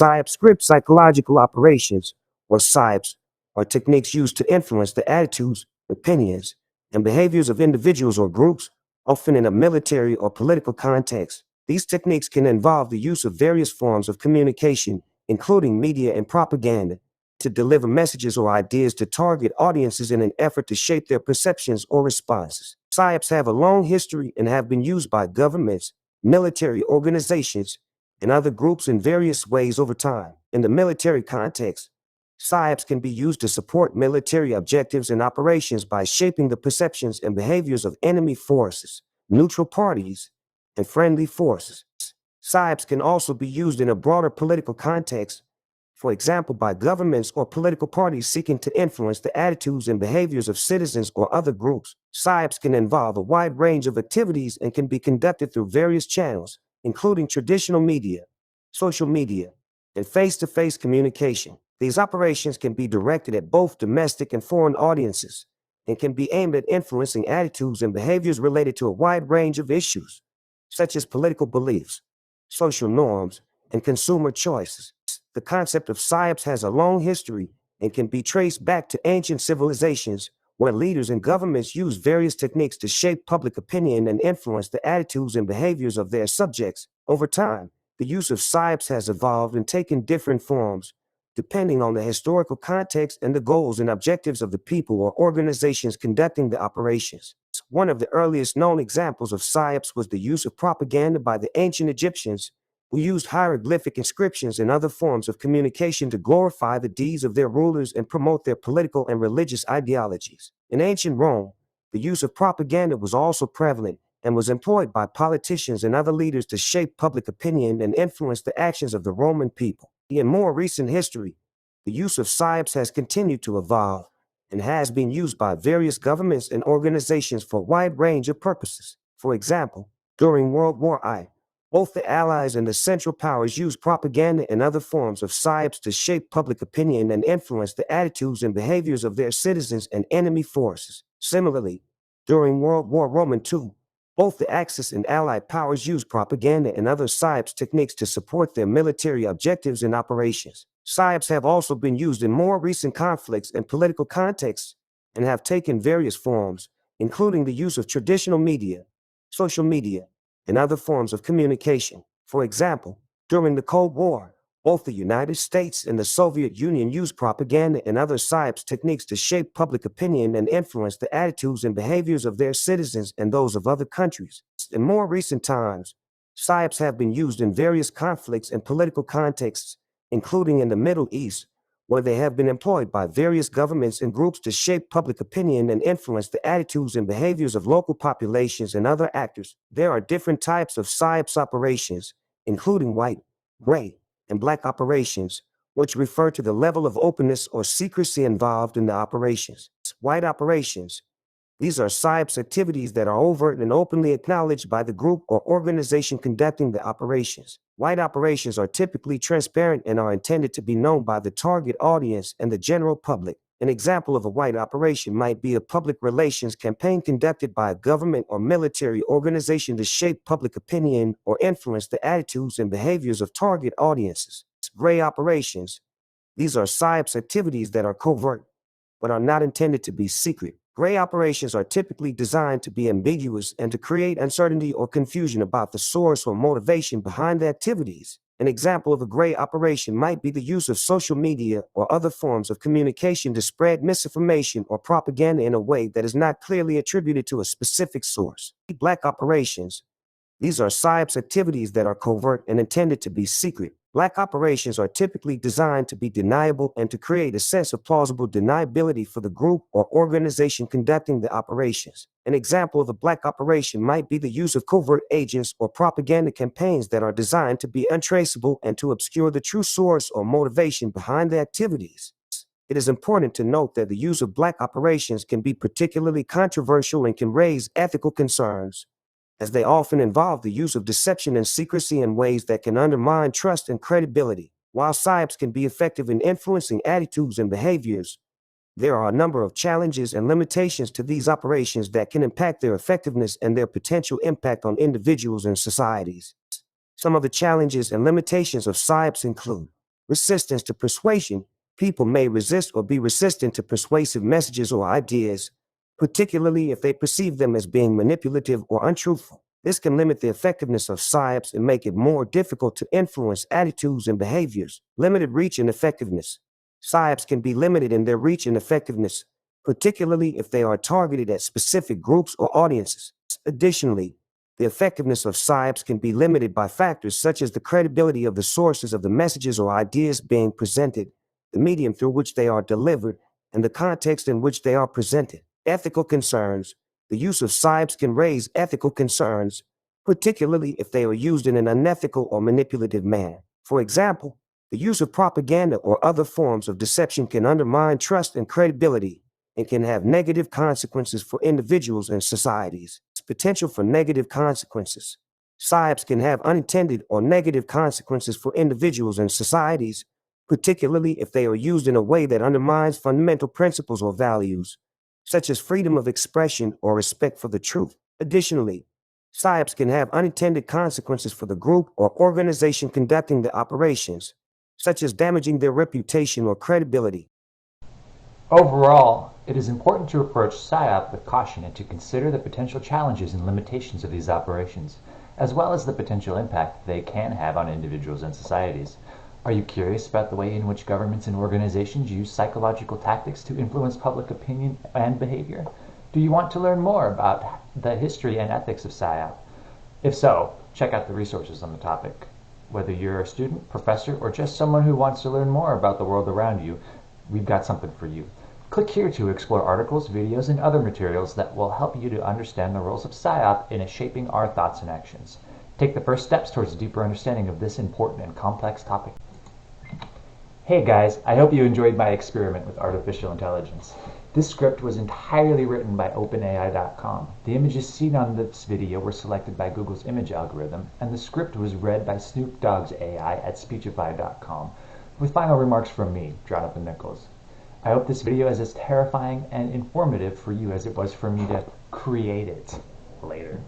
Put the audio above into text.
PSYOP script psychological operations, or PSYOPs, are techniques used to influence the attitudes, opinions, and behaviors of individuals or groups, often in a military or political context. These techniques can involve the use of various forms of communication, including media and propaganda, to deliver messages or ideas to target audiences in an effort to shape their perceptions or responses. PSYOPs have a long history and have been used by governments, military organizations, and other groups in various ways over time. In the military context, PSYOPs can be used to support military objectives and operations by shaping the perceptions and behaviors of enemy forces, neutral parties, and friendly forces. PSYOPs can also be used in a broader political context, for example, by governments or political parties seeking to influence the attitudes and behaviors of citizens or other groups. PSYOPs can involve a wide range of activities and can be conducted through various channels, including traditional media, social media, and face-to-face communication. These operations can be directed at both domestic and foreign audiences and can be aimed at influencing attitudes and behaviors related to a wide range of issues, such as political beliefs, social norms, and consumer choices. The concept of PSYOPs has a long history and can be traced back to ancient civilizations where leaders and governments used various techniques to shape public opinion and influence the attitudes and behaviors of their subjects. Over time, the use of PSYOPs has evolved and taken different forms, depending on the historical context and the goals and objectives of the people or organizations conducting the operations. One of the earliest known examples of PSYOPs was the use of propaganda by the ancient Egyptians, who used hieroglyphic inscriptions and other forms of communication to glorify the deeds of their rulers and promote their political and religious ideologies. In ancient Rome, the use of propaganda was also prevalent and was employed by politicians and other leaders to shape public opinion and influence the actions of the Roman people. In more recent history, the use of PSYOPs has continued to evolve and has been used by various governments and organizations for a wide range of purposes. For example, during World War I, both the Allies and the Central Powers used propaganda and other forms of PSYOPs to shape public opinion and influence the attitudes and behaviors of their citizens and enemy forces. Similarly, during World War II, both the Axis and Allied powers used propaganda and other PSYOPs techniques to support their military objectives and operations. PSYOPs have also been used in more recent conflicts and political contexts and have taken various forms, including the use of traditional media, social media, and other forms of communication. For example, during the Cold War, both the United States and the Soviet Union used propaganda and other PSYOPs techniques to shape public opinion and influence the attitudes and behaviors of their citizens and those of other countries. In more recent times, PSYOPs have been used in various conflicts and political contexts, including in the Middle East, where they have been employed by various governments and groups to shape public opinion and influence the attitudes and behaviors of local populations and other actors. There are different types of PSYOPs operations, including white, gray, and black operations, which refer to the level of openness or secrecy involved in the operations. White operations. These are PSYOPs activities that are overt and openly acknowledged by the group or organization conducting the operations. White operations are typically transparent and are intended to be known by the target audience and the general public. An example of a white operation might be a public relations campaign conducted by a government or military organization to shape public opinion or influence the attitudes and behaviors of target audiences. Gray operations. These are PSYOPs activities that are covert, but are not intended to be secret. Gray operations are typically designed to be ambiguous and to create uncertainty or confusion about the source or motivation behind the activities. An example of a gray operation might be the use of social media or other forms of communication to spread misinformation or propaganda in a way that is not clearly attributed to a specific source. Black operations. These are PSYOPs activities that are covert and intended to be secret. Black operations are typically designed to be deniable and to create a sense of plausible deniability for the group or organization conducting the operations. An example of a black operation might be the use of covert agents or propaganda campaigns that are designed to be untraceable and to obscure the true source or motivation behind the activities. It is important to note that the use of black operations can be particularly controversial and can raise ethical concerns, as they often involve the use of deception and secrecy in ways that can undermine trust and credibility. While PSYOPs can be effective in influencing attitudes and behaviors, there are a number of challenges and limitations to these operations that can impact their effectiveness and their potential impact on individuals and societies. Some of the challenges and limitations of PSYOPs include Resistance to persuasion. People may resist or be resistant to persuasive messages or ideas, particularly if they perceive them as being manipulative or untruthful. This can limit the effectiveness of PSYOPs and make it more difficult to influence attitudes and behaviors. Limited reach and effectiveness. PSYOPs can be limited in their reach and effectiveness, particularly if they are targeted at specific groups or audiences. Additionally, the effectiveness of PSYOPs can be limited by factors such as the credibility of the sources of the messages or ideas being presented, the medium through which they are delivered, and the context in which they are presented. Ethical concerns. The use of PSYOPs can raise ethical concerns, particularly if they are used in an unethical or manipulative manner. For example, the use of propaganda or other forms of deception can undermine trust and credibility and can have negative consequences for individuals and societies. Potential for negative consequences. PSYOPs can have unintended or negative consequences for individuals and societies, particularly if they are used in a way that undermines fundamental principles or values, such as freedom of expression or respect for the truth. Additionally, PSYOPs can have unintended consequences for the group or organization conducting the operations, such as damaging their reputation or credibility. Overall, it is important to approach PSYOP with caution and to consider the potential challenges and limitations of these operations, as well as the potential impact they can have on individuals and societies. Are you curious about the way in which governments and organizations use psychological tactics to influence public opinion and behavior? Do you want to learn more about the history and ethics of PSYOP? If so, check out the resources on the topic. Whether you're a student, professor, or just someone who wants to learn more about the world around you, we've got something for you. Click here to explore articles, videos, and other materials that will help you to understand the roles of PSYOP in shaping our thoughts and actions. Take the first steps towards a deeper understanding of this important and complex topic. Hey guys, I hope you enjoyed my experiment with artificial intelligence. This script was entirely written by OpenAI.com. The images seen on this video were selected by Google's image algorithm, and the script was read by Snoop Dogg's AI at Speechify.com, with final remarks from me, Jonathan Nichols. I hope this video is as terrifying and informative for you as it was for me to create it. Later.